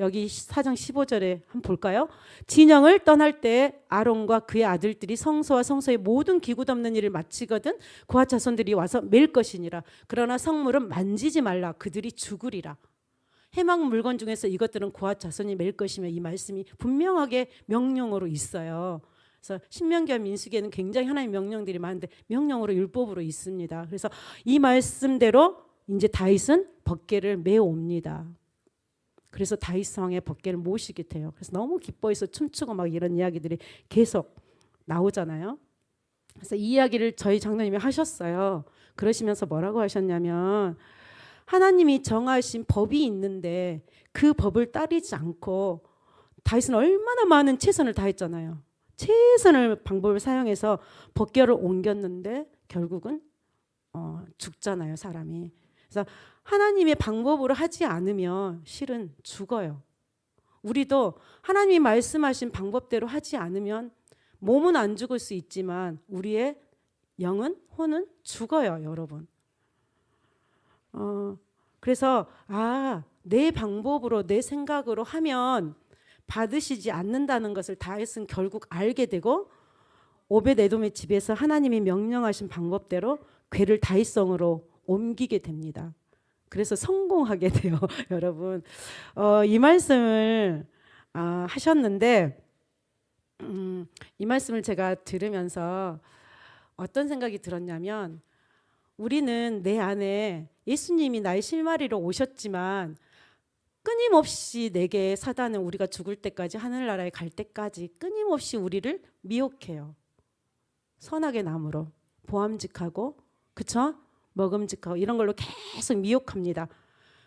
여기 4장 15절에 한번 볼까요? 진영을 떠날 때 아론과 그의 아들들이 성소와 성소의 모든 기구 덮는 일을 마치거든 고핫 자손들이 와서 맬 것이니라. 그러나 성물은 만지지 말라. 그들이 죽으리라. 해막 물건 중에서 이것들은 고핫 자손이 맬 것이며, 이 말씀이 분명하게 명령으로 있어요. 그래서 신명기와 민수기에는 굉장히 하나님의 명령들이 많은데 명령으로 율법으로 있습니다. 그래서 이 말씀대로 이제 다윗은 벗개를 메어 옵니다. 그래서 다윗 왕의 벗개를 모시게 돼요. 그래서 너무 기뻐해서 춤추고 막 이런 이야기들이 계속 나오잖아요. 그래서 이 이야기를 저희 장로님이 하셨어요. 그러시면서 뭐라고 하셨냐면, 하나님이 정하신 법이 있는데 그 법을 따르지 않고 다윗은 얼마나 많은 최선을 다했잖아요. 최선을 방법을 사용해서 벗개를 옮겼는데 결국은 죽잖아요, 사람이. 그래서 하나님의 방법으로 하지 않으면 실은 죽어요. 우리도 하나님이 말씀하신 방법대로 하지 않으면 몸은 안 죽을 수 있지만 우리의 영은, 혼은 죽어요, 여러분. 그래서 내 방법으로, 내 생각으로 하면 받으시지 않는다는 것을 다윗은 결국 알게 되고, 오벳 에돔의 집에서 하나님이 명령하신 방법대로 궤를 다윗성으로 옮기게 됩니다. 그래서 성공하게 돼요. 여러분, 이 말씀을 하셨는데, 이 말씀을 제가 들으면서 어떤 생각이 들었냐면, 우리는 내 안에 예수님이 나의 실마리로 오셨지만 끊임없이 내게 사단은 우리가 죽을 때까지, 하늘나라에 갈 때까지 끊임없이 우리를 미혹해요. 선악의 나무로 보암직하고, 그쵸? 먹음직하고 이런 걸로 계속 미혹합니다.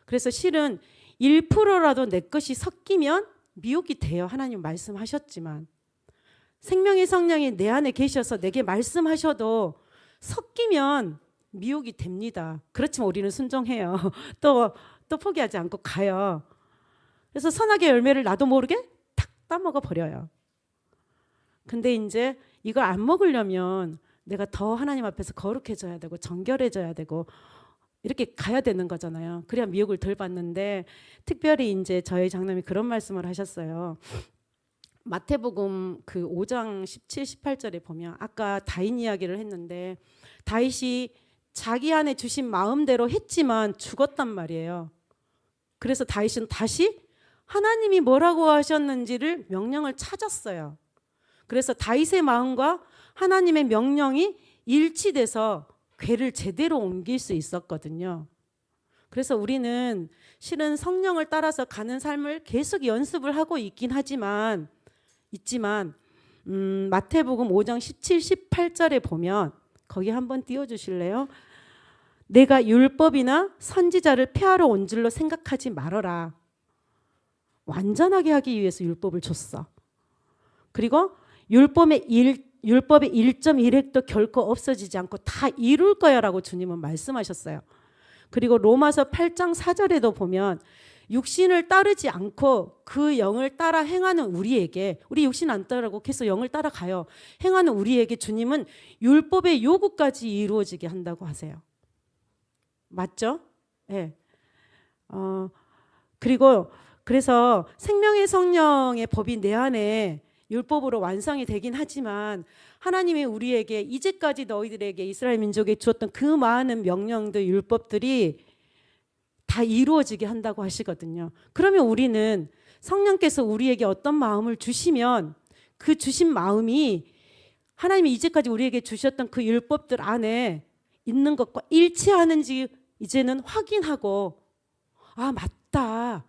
그래서 실은 1%라도 내 것이 섞이면 미혹이 돼요. 하나님 말씀하셨지만 생명의 성령이 내 안에 계셔서 내게 말씀하셔도 섞이면 미혹이 됩니다. 그렇지만 우리는 순종해요. 또 포기하지 않고 가요. 그래서 선악의 열매를 나도 모르게 탁 따먹어 버려요. 근데 이제 이걸 안 먹으려면 내가 더 하나님 앞에서 거룩해져야 되고 정결해져야 되고 이렇게 가야 되는 거잖아요. 그래야 미혹을 덜 받는데, 특별히 이제 저희 장남이 그런 말씀을 하셨어요. 마태복음 그 5장 17, 18절에 보면 아까 다윗 이야기를 했는데, 다윗이 자기 안에 주신 마음대로 했지만 죽었단 말이에요. 그래서 다윗은 다시 하나님이 뭐라고 하셨는지를 명령을 찾았어요. 그래서 다윗의 마음과 하나님의 명령이 일치돼서 궤를 제대로 옮길 수 있었거든요. 그래서 우리는 실은 성령을 따라서 가는 삶을 계속 연습을 하고 있지만 마태복음 5장 17, 18절에 보면 거기 한번 띄워주실래요? 내가 율법이나 선지자를 폐하러 온 줄로 생각하지 말아라. 완전하게 하기 위해서 율법을 줬어. 그리고 율법의 1.1획도 결코 없어지지 않고 다 이룰 거야 라고 주님은 말씀하셨어요. 그리고 로마서 8장 4절에도 보면 육신을 따르지 않고 그 영을 따라 행하는 우리에게, 우리 육신 안 따르고 계속 영을 따라가요. 행하는 우리에게 주님은 율법의 요구까지 이루어지게 한다고 하세요. 맞죠? 네. 그래서 생명의 성령의 법이 내 안에 율법으로 완성이 되긴 하지만 하나님이 우리에게 이제까지 너희들에게 이스라엘 민족에 주었던 그 많은 명령들, 율법들이 다 이루어지게 한다고 하시거든요. 그러면 우리는 성령께서 우리에게 어떤 마음을 주시면 그 주신 마음이 하나님이 이제까지 우리에게 주셨던 그 율법들 안에 있는 것과 일치하는지 이제는 확인하고, 아 맞다,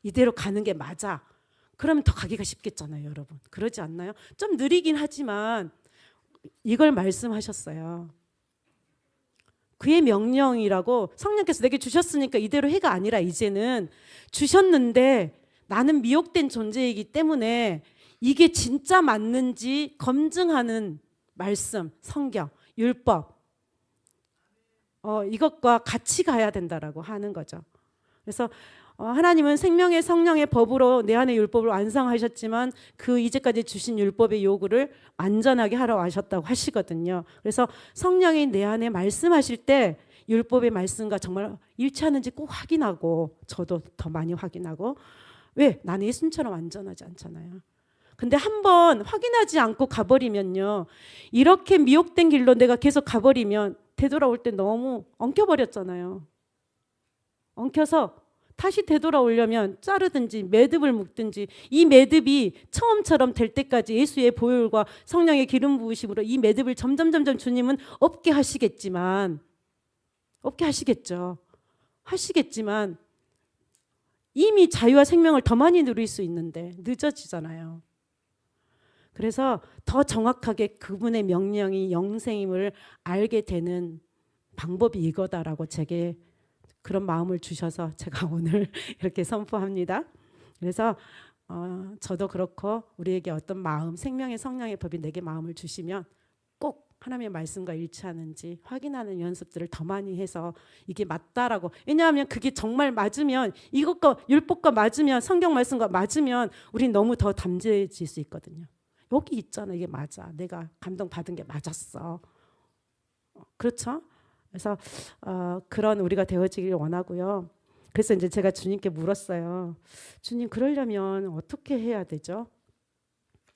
이대로 가는 게 맞아. 그러면 더 가기가 쉽겠잖아요, 여러분. 그러지 않나요? 좀 느리긴 하지만 이걸 말씀하셨어요. 그의 명령이라고 성령께서 내게 주셨으니까 이대로 해가 아니라 이제는 주셨는데 나는 미혹된 존재이기 때문에 이게 진짜 맞는지 검증하는 말씀, 성경, 율법, 이것과 같이 가야 된다라고 하는 거죠. 그래서 하나님은 생명의 성령의 법으로 내 안에 율법을 완성하셨지만 그 이제까지 주신 율법의 요구를 완전하게 하러 하셨다고 하시거든요. 그래서 성령이 내 안에 말씀하실 때 율법의 말씀과 정말 일치하는지 꼭 확인하고, 저도 더 많이 확인하고. 왜? 나는 예수님처럼 완전하지 않잖아요. 근데 한번 확인하지 않고 가버리면요, 이렇게 미혹된 길로 내가 계속 가버리면 되돌아올 때 너무 엉켜버렸잖아요. 엉켜서 다시 되돌아오려면 자르든지 매듭을 묶든지, 이 매듭이 처음처럼 될 때까지 예수의 보혈과 성령의 기름 부으심으로 이 매듭을 점점 주님은 없게 하시겠지만 이미 자유와 생명을 더 많이 누릴 수 있는데 늦어지잖아요. 그래서 더 정확하게 그분의 명령이 영생임을 알게 되는 방법이 이거다라고 제게 그런 마음을 주셔서 제가 오늘 이렇게 선포합니다. 그래서 저도 그렇고 우리에게 어떤 마음, 생명의 성령의 법이 내게 마음을 주시면 꼭 하나님의 말씀과 일치하는지 확인하는 연습들을 더 많이 해서 이게 맞다라고. 왜냐하면 그게 정말 맞으면, 이것과 율법과 맞으면, 성경 말씀과 맞으면 우린 너무 더 담대해질 수 있거든요. 여기 있잖아, 이게 맞아, 내가 감동받은 게 맞았어. 그렇죠? 그래서 그런 우리가 되어지기를 원하고요. 그래서 이제 제가 주님께 물었어요. 주님, 그러려면 어떻게 해야 되죠?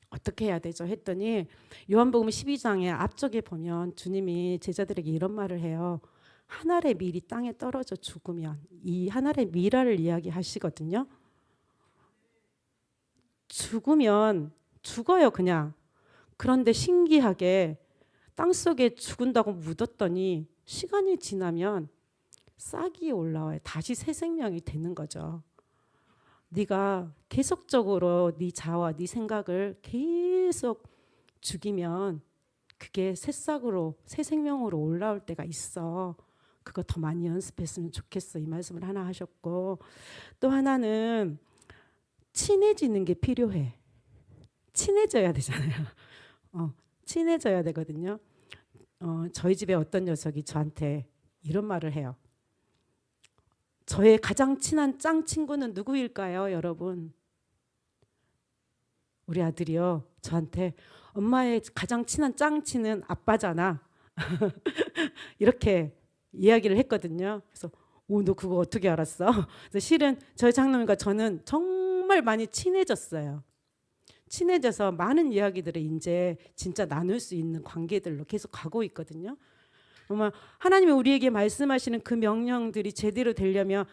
어떻게 해야 되죠? 했더니 요한복음 12장의 앞쪽에 보면 주님이 제자들에게 이런 말을 해요. 한 알의 밀이 땅에 떨어져 죽으면, 이 한 알의 밀알을 이야기하시거든요. 죽으면 죽어요, 그냥. 그런데 신기하게 땅속에 죽은다고 묻었더니 시간이 지나면 싹이 올라와요. 다시 새 생명이 되는 거죠. 네가 계속적으로 네 자아와 네 생각을 계속 죽이면 그게 새싹으로, 새 생명으로 올라올 때가 있어. 그거 더 많이 연습했으면 좋겠어. 이 말씀을 하나 하셨고, 또 하나는 친해지는 게 필요해. 친해져야 되잖아요. 친해져야 되거든요. 저희 집에 어떤 녀석이 저한테 이런 말을 해요. 저의 가장 친한 짱 친구는 누구일까요, 여러분? 우리 아들이요, 저한테 엄마의 가장 친한 짱친은 아빠잖아. 이렇게 이야기를 했거든요. 그래서 너 그거 어떻게 알았어? 그래서 실은 저희 장로님과 저는 정말 많이 친해졌어요. 친해져서 많은 이야기들을 이제 진짜 나눌 수 있는 관계들로 계속 가고 있거든요. 정말 하나님이 우리에게 말씀하시는 그 명령들이 제대로 되려면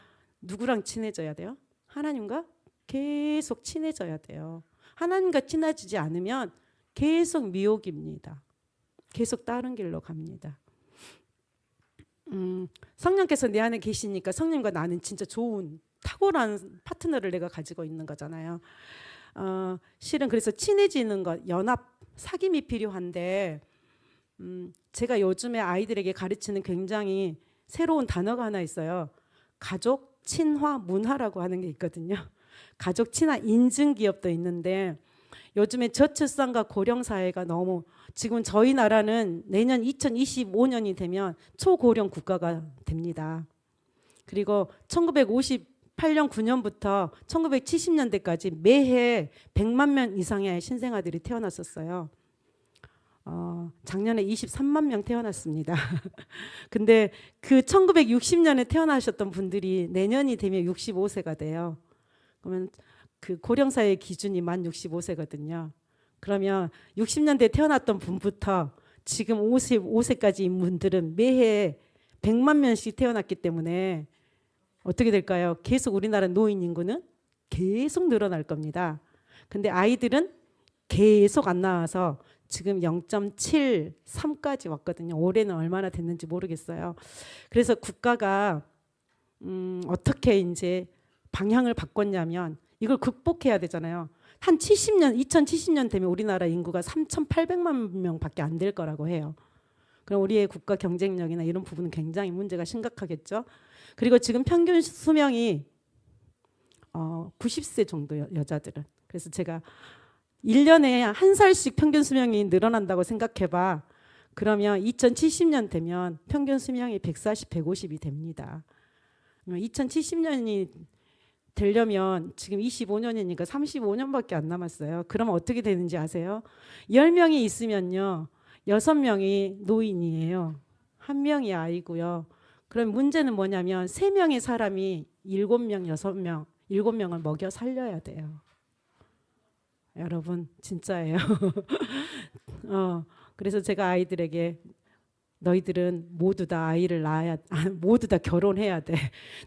누구랑 친해져야 돼요? 하나님과 계속 친해져야 돼요. 하나님과 친해지지 않으면 계속 미혹입니다. 계속 다른 길로 갑니다. 성령께서 내 안에 계시니까 성령과 나는 진짜 좋은 탁월한 파트너를 내가 가지고 있는 거잖아요. 실은 그래서 친해지는 것, 연합, 사귐이 필요한데 제가 요즘에 아이들에게 가르치는 굉장히 새로운 단어가 하나 있어요. 가족 친화 문화라고 하는 게 있거든요. 가족 친화 인증 기업도 있는데 요즘에 저출산과 고령 사회가 너무 지금 저희 나라는 내년 2025년이 되면 초고령 국가가 됩니다. 그리고 1958년 9년부터 1970년대까지 매해 100만 명 이상의 신생아들이 태어났었어요. 작년에 23만 명 태어났습니다. 근데 그 1960년에 태어나셨던 분들이 내년이 되면 65세가 돼요. 그러면 그 고령사회 기준이 만 65세거든요. 그러면 60년대에 태어났던 분부터 지금 55세까지인 분들은 매해 100만 명씩 태어났기 때문에 어떻게 될까요? 계속 우리나라 노인 인구는 계속 늘어날 겁니다. 근데 아이들은 계속 안 나와서 지금 0.73까지 왔거든요. 올해는 얼마나 됐는지 모르겠어요. 그래서 국가가 어떻게 이제 방향을 바꿨냐면 이걸 극복해야 되잖아요. 한 2070년 되면 우리나라 인구가 3,800만 명밖에 안 될 거라고 해요. 그럼 우리의 국가 경쟁력이나 이런 부분은 굉장히 문제가 심각하겠죠. 그리고 지금 평균 수명이 90세 정도 여자들은. 그래서 제가 1년에 한 살씩 평균 수명이 늘어난다고 생각해봐. 그러면 2070년 되면 평균 수명이 140, 150이 됩니다. 2070년이 되려면 지금 25년이니까 35년밖에 안 남았어요. 그러면 어떻게 되는지 아세요? 10명이 있으면요. 6명이 노인이에요. 1명이 아이고요. 그럼 문제는 뭐냐면 3명의 사람이 7명, 6명, 7명을 먹여 살려야 돼요. 여러분 진짜예요. 그래서 제가 아이들에게 너희들은 모두 다 아이를 낳아야 모두 다 결혼해야 돼.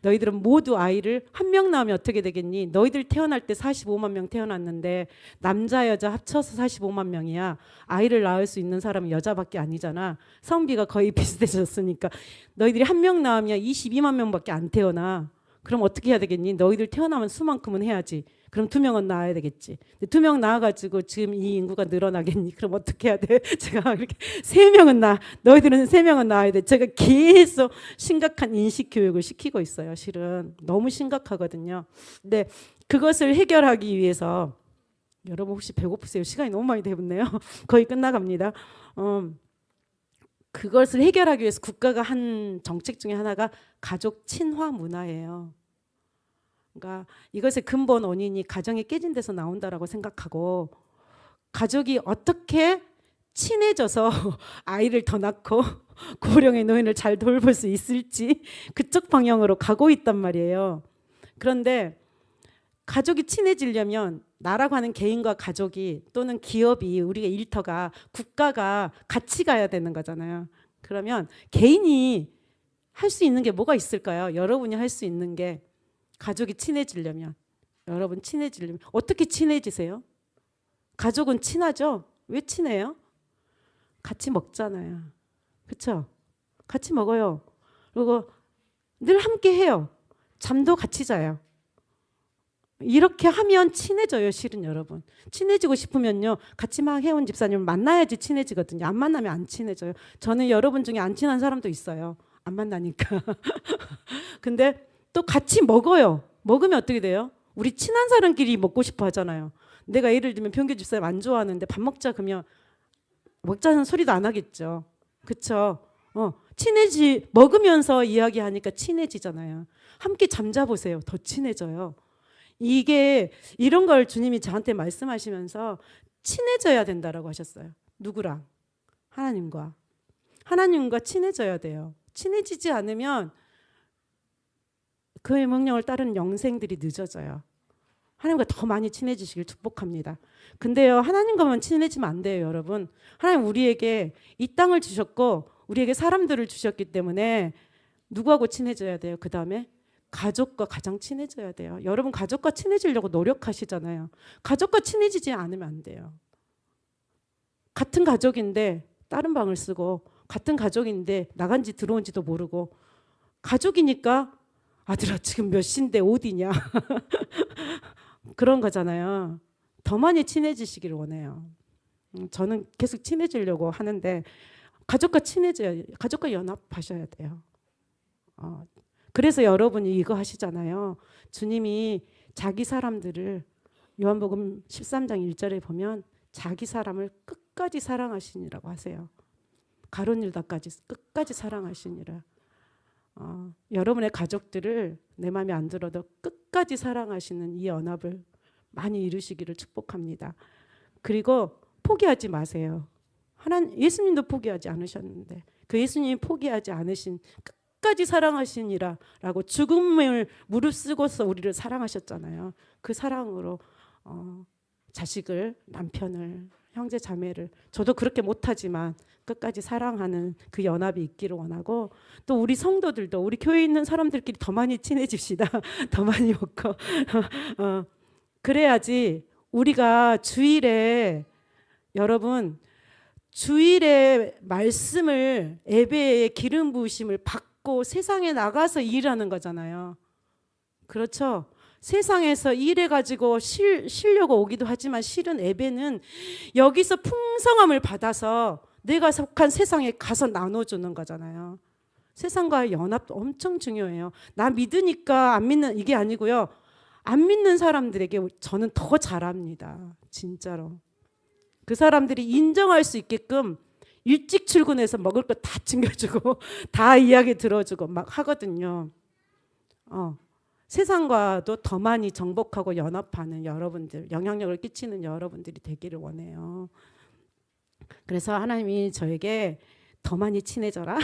너희들은 모두 아이를 한 명 낳으면 어떻게 되겠니? 너희들 태어날 때 45만 명 태어났는데 남자 여자 합쳐서 45만 명이야. 아이를 낳을 수 있는 사람은 여자밖에 아니잖아. 성비가 거의 비슷해졌으니까 너희들이 한 명 낳으면 22만 명밖에 안 태어나. 그럼 어떻게 해야 되겠니? 너희들 태어나면 수만큼은 해야지. 그럼 2명은 낳아야 되겠지. 2명 낳아가지고 지금 이 인구가 늘어나겠니? 그럼 어떻게 해야 돼? 제가 이렇게 3명은 낳아. 너희들은 3명은 낳아야 돼. 제가 계속 심각한 인식 교육을 시키고 있어요. 실은 너무 심각하거든요. 근데 그것을 해결하기 위해서 여러분 혹시 배고프세요? 시간이 너무 많이 되었네요. 거의 끝나갑니다. 그것을 해결하기 위해서 국가가 한 정책 중에 하나가 가족 친화 문화예요. 그러니까 이것의 근본 원인이 가정이 깨진 데서 나온다라고 생각하고 가족이 어떻게 친해져서 아이를 더 낳고 고령의 노인을 잘 돌볼 수 있을지 그쪽 방향으로 가고 있단 말이에요. 그런데 가족이 친해지려면 나라고 하는 개인과 가족이 또는 기업이 우리가 일터가 국가가 같이 가야 되는 거잖아요. 그러면 개인이 할 수 있는 게 뭐가 있을까요? 여러분이 할 수 있는 게 가족이 친해지려면 여러분 친해지려면 어떻게 친해지세요? 가족은 친하죠? 왜 친해요? 같이 먹잖아요. 그렇죠? 같이 먹어요. 그리고 늘 함께 해요. 잠도 같이 자요. 이렇게 하면 친해져요. 실은 여러분 친해지고 싶으면요 같이 막 해온 집사님을 만나야지 친해지거든요. 안 만나면 안 친해져요. 저는 여러분 중에 안 친한 사람도 있어요. 안 만나니까. 근데 또 같이 먹어요. 먹으면 어떻게 돼요? 우리 친한 사람끼리 먹고 싶어 하잖아요. 내가 예를 들면 평균 집사님 안 좋아하는데 밥 먹자 그러면 먹자는 소리도 안 하겠죠. 그렇죠? 먹으면서 이야기하니까 친해지잖아요. 함께 잠자보세요. 더 친해져요. 이게 이런 걸 주님이 저한테 말씀하시면서 친해져야 된다라고 하셨어요. 누구랑? 하나님과. 하나님과 친해져야 돼요. 친해지지 않으면 그의 명령을 따르는 영생들이 늦어져요. 하나님과 더 많이 친해지시길 축복합니다. 근데요 하나님과만 친해지면 안 돼요. 여러분 하나님 우리에게 이 땅을 주셨고 우리에게 사람들을 주셨기 때문에 누구하고 친해져야 돼요? 그 다음에 가족과 가장 친해져야 돼요. 여러분 가족과 친해지려고 노력하시잖아요. 가족과 친해지지 않으면 안 돼요. 같은 가족인데 다른 방을 쓰고, 같은 가족인데 나간지 들어온지도 모르고, 가족이니까 아들아 지금 몇 시인데 어디냐 그런 거잖아요. 더 많이 친해지시기를 원해요. 저는 계속 친해지려고 하는데 가족과 친해져야, 가족과 연합하셔야 돼요. 그래서 여러분이 이거 하시잖아요. 주님이 자기 사람들을 요한복음 13장 1절에 보면 자기 사람을 끝까지 사랑하시니라고 하세요. 가론유다까지 끝까지 사랑하시니라. 여러분의 가족들을 내 마음에 안 들어도 끝까지 사랑하시는 이 연합을 많이 이루시기를 축복합니다. 그리고 포기하지 마세요. 예수님도 포기하지 않으셨는데 그 예수님이 포기하지 않으신 끝까지 사랑하시니라 라고 죽음을 무릅쓰고서 우리를 사랑하셨잖아요. 그 사랑으로 자식을, 남편을, 형제 자매를, 저도 그렇게 못하지만 끝까지 사랑하는 그 연합이 있기를 원하고, 또 우리 성도들도 우리 교회에 있는 사람들끼리 더 많이 친해집시다. 더 많이 먹고 그래야지 우리가 주일에, 여러분 주일에 말씀을, 예배의 기름 부으심을 받고 세상에 나가서 일하는 거잖아요. 그렇죠? 세상에서 일해가지고 쉬려고 오기도 하지만 실은 예배는 여기서 풍성함을 받아서 내가 속한 세상에 가서 나눠주는 거잖아요. 세상과의 연합도 엄청 중요해요. 나 믿으니까 안 믿는 이게 아니고요. 안 믿는 사람들에게 저는 더 잘합니다. 진짜로. 그 사람들이 인정할 수 있게끔 일찍 출근해서 먹을 거 다 챙겨주고 다 이야기 들어주고 막 하거든요. 세상과도 더 많이 정복하고 연합하는 여러분들, 영향력을 끼치는 여러분들이 되기를 원해요. 그래서 하나님이 저에게 더 많이 친해져라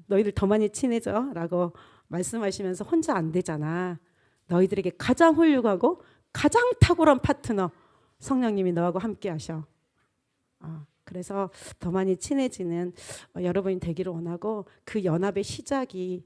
너희들 더 많이 친해져 라고 말씀하시면서 혼자 안 되잖아. 너희들에게 가장 훌륭하고 가장 탁월한 파트너 성령님이 너하고 함께 하셔. 그래서 더 많이 친해지는 여러분이 되기를 원하고, 그 연합의 시작이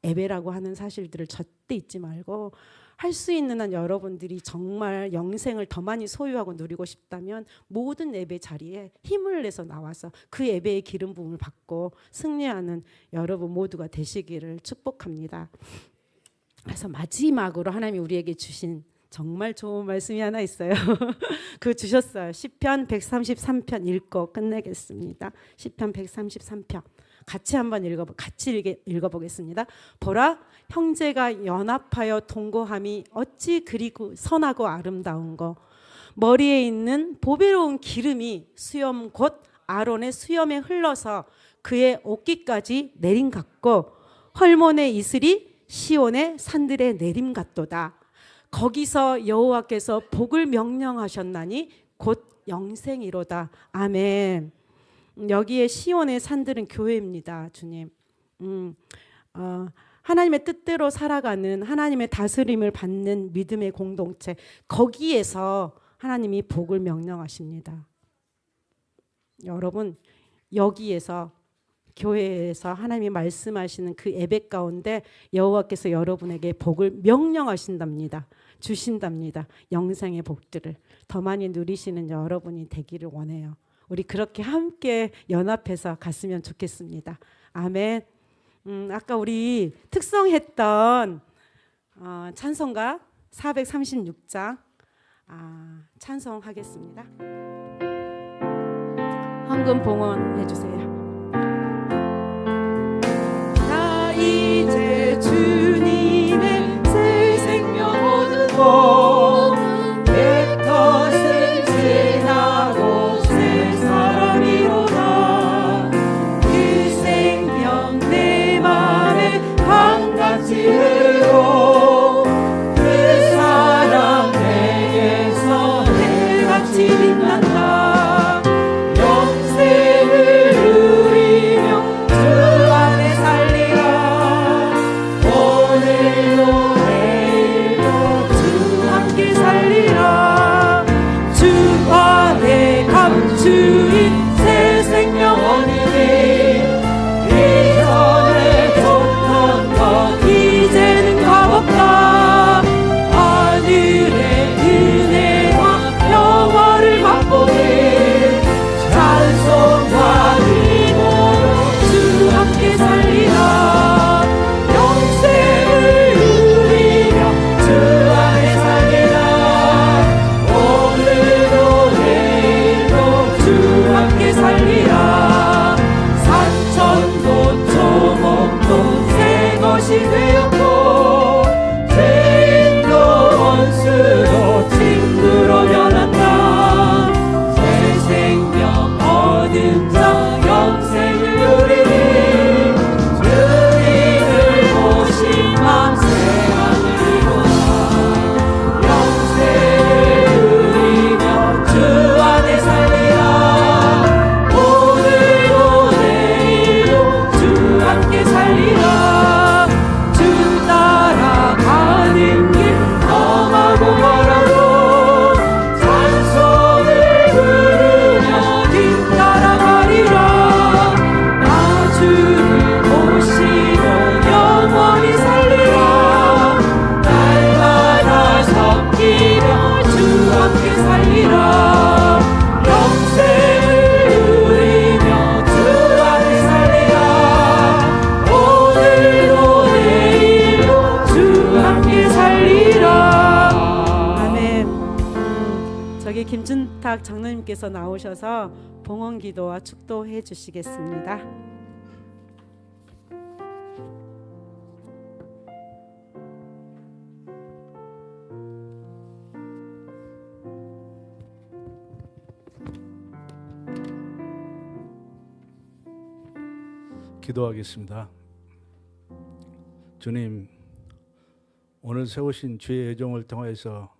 예배라고 하는 사실들을 절대 잊지 말고, 할 수 있는 한 여러분들이 정말 영생을 더 많이 소유하고 누리고 싶다면 모든 예배 자리에 힘을 내서 나와서 그 예배의 기름 부음을 받고 승리하는 여러분 모두가 되시기를 축복합니다. 그래서 마지막으로 하나님이 우리에게 주신 정말 좋은 말씀이 하나 있어요. 그거 주셨어요. 시편 133편 읽고 끝내겠습니다. 시편 133편 같이 한번 읽어보겠습니다. 보라, 형제가 연합하여 동거함이 어찌 그리고 선하고 아름다운고, 머리에 있는 보배로운 기름이 수염 곧 아론의 수염에 흘러서 그의 옷깃까지 내림 같고, 헐몬의 이슬이 시온의 산들에 내림 같도다. 거기서 여호와께서 복을 명령하셨나니 곧 영생이로다. 아멘. 여기에 시온의 산들은 교회입니다. 주님. 하나님의 뜻대로 살아가는, 하나님의 다스림을 받는 믿음의 공동체, 거기에서 하나님이 복을 명령하십니다. 여러분, 여기에서, 교회에서 하나님이 말씀하시는 그 예배 가운데 여호와께서 여러분에게 복을 명령하신답니다. 주신답니다. 영생의 복들을 더 많이 누리시는 여러분이 되기를 원해요. 우리 그렇게 함께 연합해서 갔으면 좋겠습니다. 아멘. 아까 우리 특성했던 찬송가 436장 찬송하겠습니다. 헌금 봉헌해 주세요. 나 이제 주님의 새 생명 얻고 내 탓을 지나고 새 사람이로다. 그 생명 내 맘에 강같이 흐르고 그 사랑 내게서 해같이 빛난다. 영생을 땅도 조목도 새 것이 되었고 죄인도 원수도 친구로 변한다. 새 생명 얻은 자 영생을 누리니 주님을 보신 맘 새 하늘이로다. 영생을 누리며 주 안에 살리라. 오늘도 내일도 주 함께 살리라. 주 따라가는 길 험하고 멀어도 찬송을 부르며 뒤따라가리라. 나 주를 모시고 영원히 살리라. 날마다 섬기며 주 함께 살리라. 영생을 누리며 주 안에 살리라. 오늘도 내일도 주 함께 살리라. 아멘. 저기 김준탁 장로님께서 나오셔서 봉헌 기도와 축도해 주시겠습니다. 기도하겠습니다. 주님, 오늘 세우신 주의 애종을 통하여서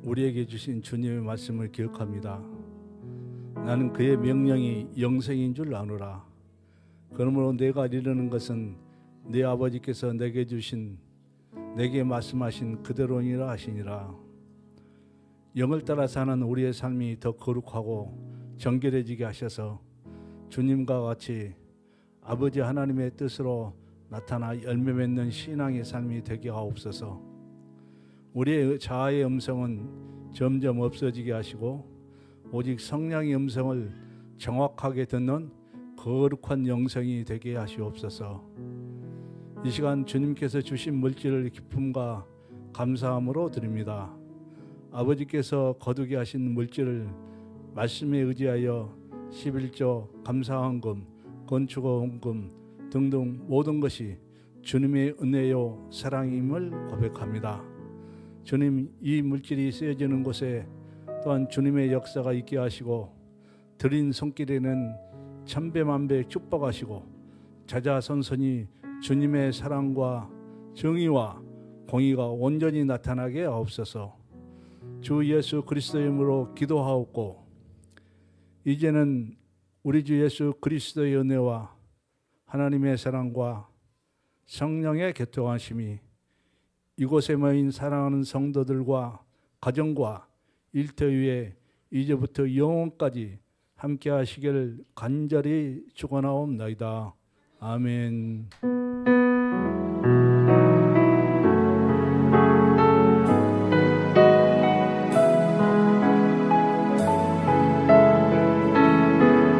우리에게 주신 주님의 말씀을 기억합니다. 나는 그의 명령이 영생인 줄 아노라. 그러므로 내가 이르는 것은 내 아버지께서 내게 주신 내게 말씀하신 그대로니라 하시니라. 영을 따라 사는 우리의 삶이 더 거룩하고 정결해지게 하셔서 주님과 같이 아버지 하나님의 뜻으로 나타나 열매 맺는 신앙의 삶이 되게 하옵소서. 우리의 자아의 음성은 점점 없어지게 하시고 오직 성령의 음성을 정확하게 듣는 거룩한 영성이 되게 하시옵소서. 이 시간 주님께서 주신 물질을 기쁨과 감사함으로 드립니다. 아버지께서 거두게 하신 물질을 말씀에 의지하여 11조 감사헌금, 건축헌금 등등 모든 것이 주님의 은혜요 사랑임을 고백합니다. 주님, 이 물질이 쓰여지는 곳에 또한 주님의 역사가 있게 하시고 드린 손길에는 천배만배 축복하시고 자자손손이 주님의 사랑과 정의와 공의가 온전히 나타나게 하옵소서. 주 예수 그리스도의 이름으로 기도하옵고 이제는 우리 주 예수 그리스도의 은혜와 하나님의 사랑과 성령의 교통하심이 이곳에 모인 사랑하는 성도들과 가정과 일터 위에 이제부터 영원까지 함께 하시기를 간절히 축원하옵나이다. 아멘.